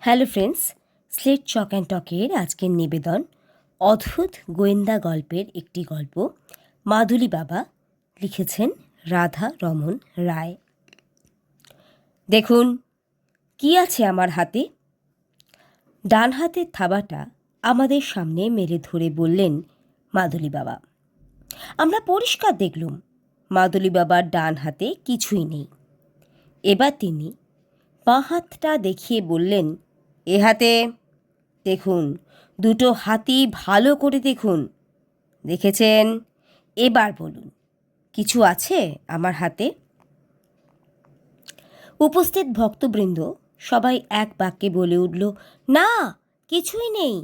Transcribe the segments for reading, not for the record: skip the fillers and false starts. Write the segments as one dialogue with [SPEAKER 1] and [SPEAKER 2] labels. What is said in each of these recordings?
[SPEAKER 1] Hello friends, slate chalk and টকের আজকের নিবেদন অদ্ভুত গোয়েন্দা গল্পের একটি গল্প। মাদুলি বাবা লিখেছেন রাধা রমন রায়। দেখুন কি আছে আমার হাতে। ডান হাতের থাবাটা আমাদের সামনে মেলে ধরে বললেন মাদুলি বাবা। আমরা পরিষ্কার দেখলুম মাদুলি বাবার ডান হাতে কিছুই নেই। এবার তিনি বাঁ হাতটা দেখিয়ে বললেন, এ হাতে দেখুন, দুটো হাতই ভালো করে দেখুন। দেখেছেন? এবার বলুন, কিছু আছে আমার হাতে? উপস্থিত ভক্তবৃন্দ সবাই এক বাক্যে বলে উঠল, না, কিছুই নেই।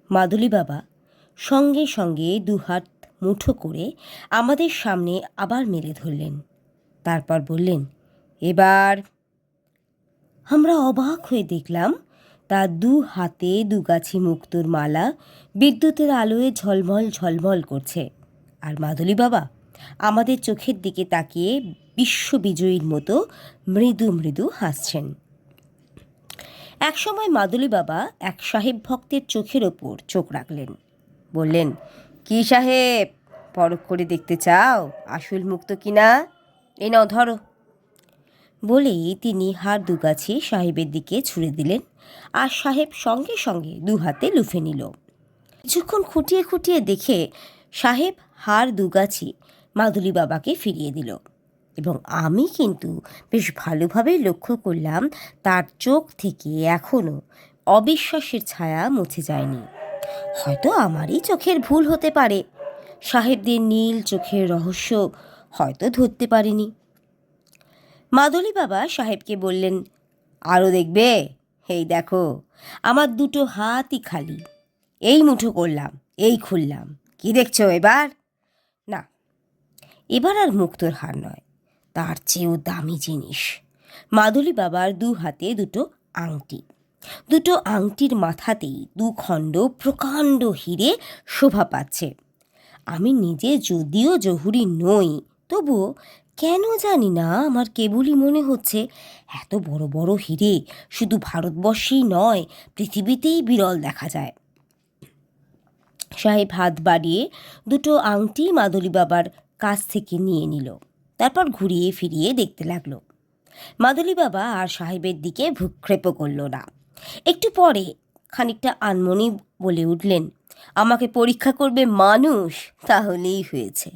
[SPEAKER 1] মাদুলি বাবা সঙ্গে সঙ্গে দুহাত মুঠো করে আমাদের সামনে আবার মেলে ধরলেন। তারপর বললেন, এবার। আমরা অবাক হয়ে দেখলাম তার দু হাতে দুগাছি মুক্তোর মালা বিদ্যুতের আলোয় ঝলমল ঝলমল করছে, আর মাদুলি বাবা আমাদের চোখের দিকে তাকিয়ে বিশ্ববিজয়ীর মতো মৃদু মৃদু হাসছেন। একসময় মাদুলি বাবা এক সাহেব ভক্তের চোখের ওপর চোখ রাখলেন। বললেন, কি সাহেব, পরখ করে দেখতে চাও আসল মুক্তো কিনা? এই নাও ধরো। বলেই তিনি হার দুগাছি সাহেবের দিকে ছুঁড়ে দিলেন, আর সাহেব সঙ্গে সঙ্গে দু হাতে লুফে নিল। কিছুক্ষণ খুঁটিয়ে খুঁটিয়ে দেখে সাহেব হার দুগাছি মাদুলি বাবাকে ফিরিয়ে দিল, এবং আমি কিন্তু বেশ ভালোভাবেই লক্ষ্য করলাম তার চোখ থেকে এখনও অবিশ্বাসের ছায়া মুছে যায়নি। হয়তো আমারই চোখের ভুল হতে পারে, সাহেবদের নীল চোখের রহস্য হয়তো ধরতে পারিনি। মাদুলি বাবা সাহেবকে বললেন, আরও দেখবে? এই দেখো, আমার দুটো হাতই খালি, এই মুঠো করলাম, এই খুললাম, কি দেখছো এবার? না, এবার আর মুক্তোর হার নয়, তার চেয়েও দামি জিনিস। মাদুলি বাবার দু হাতে দুটো আংটি, দুটো আংটির মাথাতেই দুখণ্ড প্রকাণ্ড হিরে শোভা পাচ্ছে। আমি নিজে যদিও জহুরি নই, তবুও কেন জানি না আমার কেবলই মনে হচ্ছে এত বড় বড় হিরে শুধু ভারতবর্ষেই নয়, পৃথিবীতেই বিরল দেখা যায়। সাহেব হাত বাড়িয়ে দুটো আংটি মাদুলি বাবার কাছ থেকে নিয়ে নিল, তারপর ঘুরিয়ে ফিরিয়ে দেখতে লাগলো। মাদুলি বাবা আর সাহেবের দিকে ভ্রুক্ষেপও করল না। একটু পরে খানিকটা আনমনি বলে উঠলেন, আমাকে পরীক্ষা করবে মানুষ, তাহলেই হয়েছে।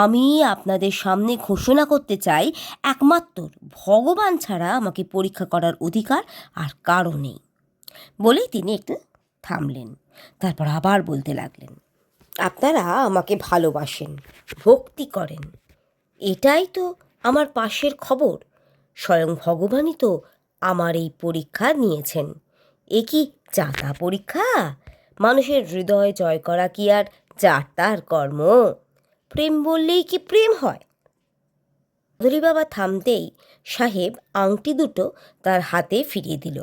[SPEAKER 1] আমি আপনাদের সামনে ঘোষণা করতে চাই, একমাত্র ভগবান ছাড়া আমাকে পরীক্ষা করার অধিকার আর কারও নেই। বলেই তিনি একটু থামলেন, তারপর আবার বলতে লাগলেন, আপনারা আমাকে ভালোবাসেন, ভক্তি করেন, এটাই তো আমার পাশের খবর। স্বয়ং ভগবানই তো আমার এই পরীক্ষা নিয়েছেন। এ কি যাতা পরীক্ষা? মানুষের হৃদয় জয় করা কি আর যার তার কর্ম? প্রেম বললেই কি প্রেম হয়? মাদুলি বাবা থামতেই সাহেব আংটি দুটো তার হাতে ফিরিয়ে দিল,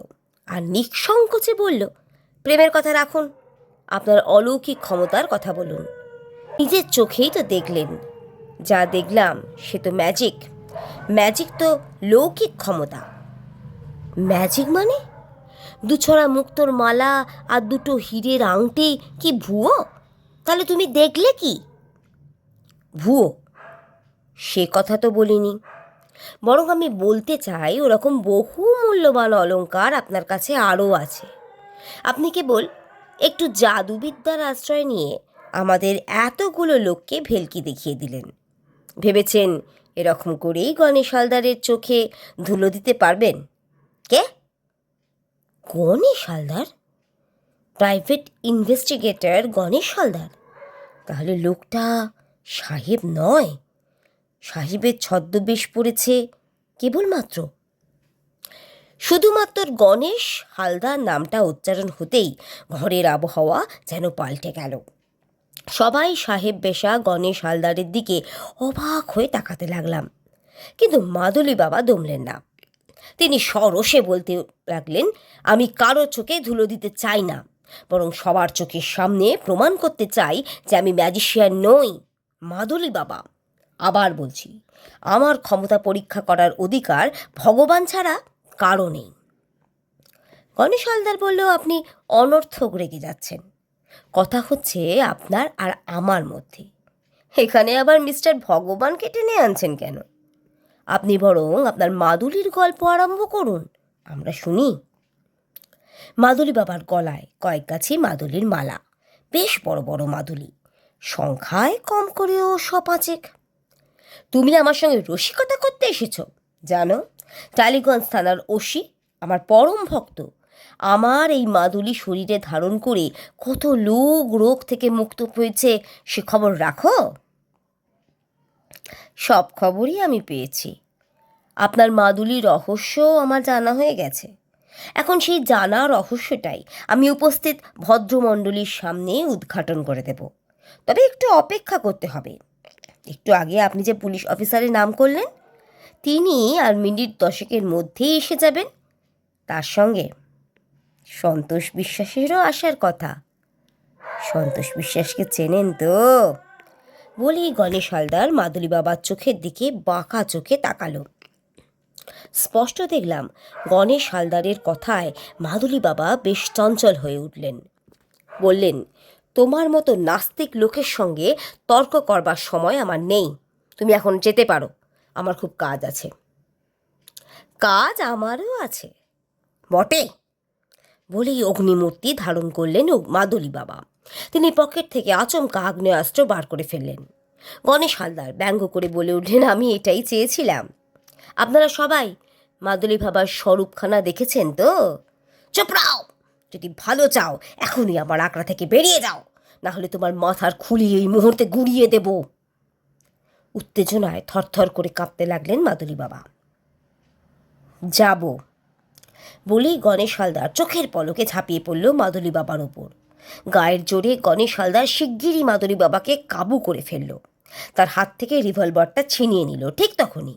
[SPEAKER 1] আর নিঃসংকোচে বলল, প্রেমের কথা রাখুন, আপনার অলৌকিক ক্ষমতার কথা বলুন। নিজের চোখেই তো দেখলেন, যা দেখলাম সে তো ম্যাজিক। ম্যাজিক তো লৌকিক ক্ষমতা। ম্যাজিক মানে? দুছড়া মুক্তোর মালা আর দুটো হীরের আংটি কি ভুয়ো? তাহলে তুমি দেখলে কি? ভুয়ো সে কথা তো বলিনি, বরং আমি বলতে চাই ওরকম বহু মূল্যবান অলংকার আপনার কাছে আরও আছে। আপনি কেবল একটু জাদুবিদ্যার আশ্রয় নিয়ে আমাদের এতগুলো লোককে ভেলকি দেখিয়ে দিলেন। ভেবেছেন এরকম করেই গণেশ হালদারের চোখে ধুলো দিতে পারবেন? কে? গণেশ হালদার? Private investigator Ganesh Haldar? তাহলে লোকটা সাহেব নয়, সাহেবের ছদ্মবেশ পড়েছে কেবলমাত্র। শুধুমাত্র গণেশ হালদার নামটা উচ্চারণ হতেই ঘরের আবহাওয়া যেন পাল্টে গেল। সবাই সাহেব বেশা গণেশ হালদারের দিকে অবাক হয়ে তাকাতে লাগলাম, কিন্তু মাদুলি বাবা দমলেন না। তিনি সরোষে বলতে লাগলেন, আমি কারো চোখে ধুলো দিতে চাই না, বরং সবার চোখের সামনে প্রমাণ করতে চাই যে আমি ম্যাজিশিয়ান নই। মাদুলি বাবা, আবার বলছি, আমার ক্ষমতা পরীক্ষা করার অধিকার ভগবান ছাড়া কারো নেই। গণেশ হালদার বলল, আপনি অনর্থক রেগে যাচ্ছেন। কথা হচ্ছে আপনার আর আমার মধ্যে। এখানে আবার মিস্টার ভগবানকে টেনে আনছেন কেন? আপনি বরং আপনার মাদুলির গল্প আরম্ভ করুন, আমরা শুনি। মাদুলি বাবার গলায় কয়েক গাছি মাদুলির মালা, বেশ বড় বড় মাদুলি, সংখ্যায় কম করেও 100-5। তুমি আমার সঙ্গে রসিকতা করতে এসেছো? জানো, টালিগঞ্জ থানার ওসি আমার পরম ভক্ত। আমার এই মাদুলি শরীরে ধারণ করে কত লোক রোগ থেকে মুক্ত হয়েছে সে খবর রাখো? সব খবরই আমি পেয়েছি। আপনার মাদুলির রহস্য আমার জানা হয়ে গেছে। এখন সেই জানা রহস্যটাই আমি উপস্থিত ভদ্রমণ্ডলীর সামনে উদ্ঘাটন করে দেব। তবে একটু অপেক্ষা করতে হবে। একটু আগে আপনি যে পুলিশ অফিসারের নাম করলেন, তিনি আর মিনিট 10-এর মধ্যেই এসে যাবেন। তার সঙ্গে সন্তোষ বিশ্বাসেরও আসার কথা। সন্তোষ বিশ্বাসকে চেনেন তো? বলি গণেশ হালদার মাদুলি বাবার চোখের দিকে বাঁকা চোখে তাকালো। স্পষ্ট দেখলাম গণেশ হালদারের কথায় মাদুলি বাবা বেশ চঞ্চল হয়ে উঠলেন। বললেন, তোমার মতো নাস্তিক লোকের সঙ্গে তর্ক করবার সময় আমার নেই। তুমি এখন যেতে পারো, আমার খুব কাজ আছে। কাজ আমারও আছে বটে, বলেই অগ্নিমূর্তি ধারণ করলেন মাদুলি বাবা। তিনি পকেট থেকে আচমকা আগ্নেয়াস্ত্র বার করে ফেললেন। গণেশ হালদার ব্যঙ্গ করে বলে উঠলেন, আমি এটাই চেয়েছিলাম। আপনারা সবাই মাদুলি বাবার স্বরূপখানা দেখেছেন তো? চুপ রাও! যদি ভালো চাও এখনই আমার আঁকড়া থেকে বেরিয়ে যাও, না হলে তোমার মাথার খুলি এই মুহূর্তে গুড়িয়ে দেব। উত্তেজনায় থরথর করে কাঁপতে লাগলেন মাদুলি বাবা। যাব বলেই গণেশ হালদার চোখের পলকে ঝাঁপিয়ে পড়ল মাদুলি বাবার ওপর। গায়ের জোরে গণেশ হালদার শিগগিরই মাদুলি বাবাকে কাবু করে ফেলল। তার হাত থেকে রিভলভারটা ছিনিয়ে নিল। ঠিক তখনই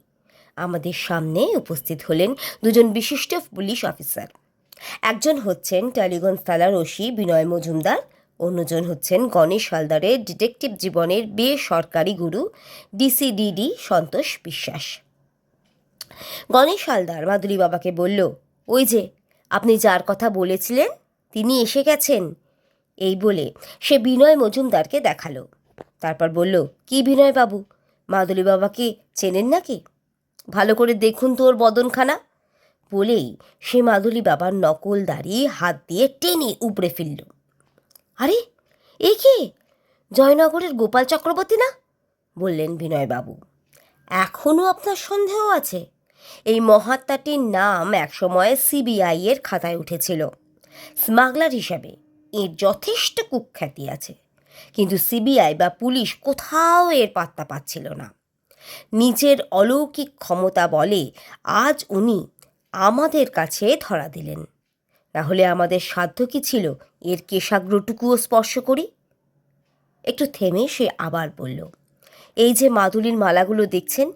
[SPEAKER 1] আমাদের সামনে উপস্থিত হলেন দুজন বিশিষ্ট পুলিশ অফিসার। একজন হচ্ছেন টালিগঞ্জ থানার ওসি বিনয় মজুমদার, অন্যজন হচ্ছেন গণেশ হালদারের ডিটেকটিভ জীবনের বেসরকারি গুরু ডিসিডিডি সন্তোষ বিশ্বাস। গণেশ হালদার মাদুলি বাবাকে বলল, ওই যে আপনি যার কথা বলেছিলেন তিনি এসে গেছেন। এই বলে সে বিনয় মজুমদারকে দেখালো। তারপর বলল, কি বিনয় বাবু, মাদুলি বাবাকে চেনেন নাকি? ভালো করে দেখুন তো ওর বদনখানা। বলেই সে মাদুলি বাবার নকল দাড়ি হাত দিয়ে টেনে উপড়ে ফেলল। আরে এ কে? জয়নগরের গোপাল চক্রবর্তী না? বললেন বিনয়বাবু। এখনও আপনার সন্দেহ আছে? এই মহাত্মাটির নাম একসময় সিবিআই এর খাতায় উঠেছিল। স্মাগলার হিসাবে এর যথেষ্ট কুখ্যাতি আছে, কিন্তু সিবিআই বা পুলিশ কোথাও এর পাত্তা পাচ্ছিল না। নিজের অলৌকিক ক্ষমতা বলে আজ উনি আমাদের কাছে ধরা দিলেন। না হলে আমাদের সাধ্য কি ছিল এর কেশাগ্রটুকুও স্পর্শ করি? একটু থেমে সে আবার বলল, এই যে মাদুলির মালাগুলো দেখছেন,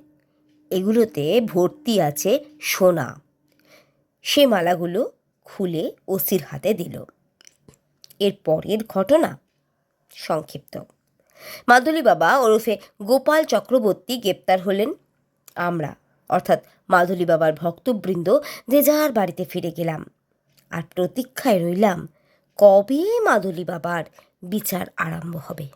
[SPEAKER 1] এগুলোতে ভর্তি আছে সোনা। সে মালাগুলো খুলে ওসির হাতে দিল। এর পরের ঘটনা সংক্ষিপ্ত। মাদুলি বাবা ওরফে গোপাল চক্রবর্তী গ্রেপ্তার হলেন। আমরা অর্থাৎ মাদুলি বাবার ভক্তবৃন্দ যে যার বাড়িতে ফিরে গেলাম, আর প্রতীক্ষায় রইলাম কবে মাদুলি বাবার বিচার আরম্ভ হবে।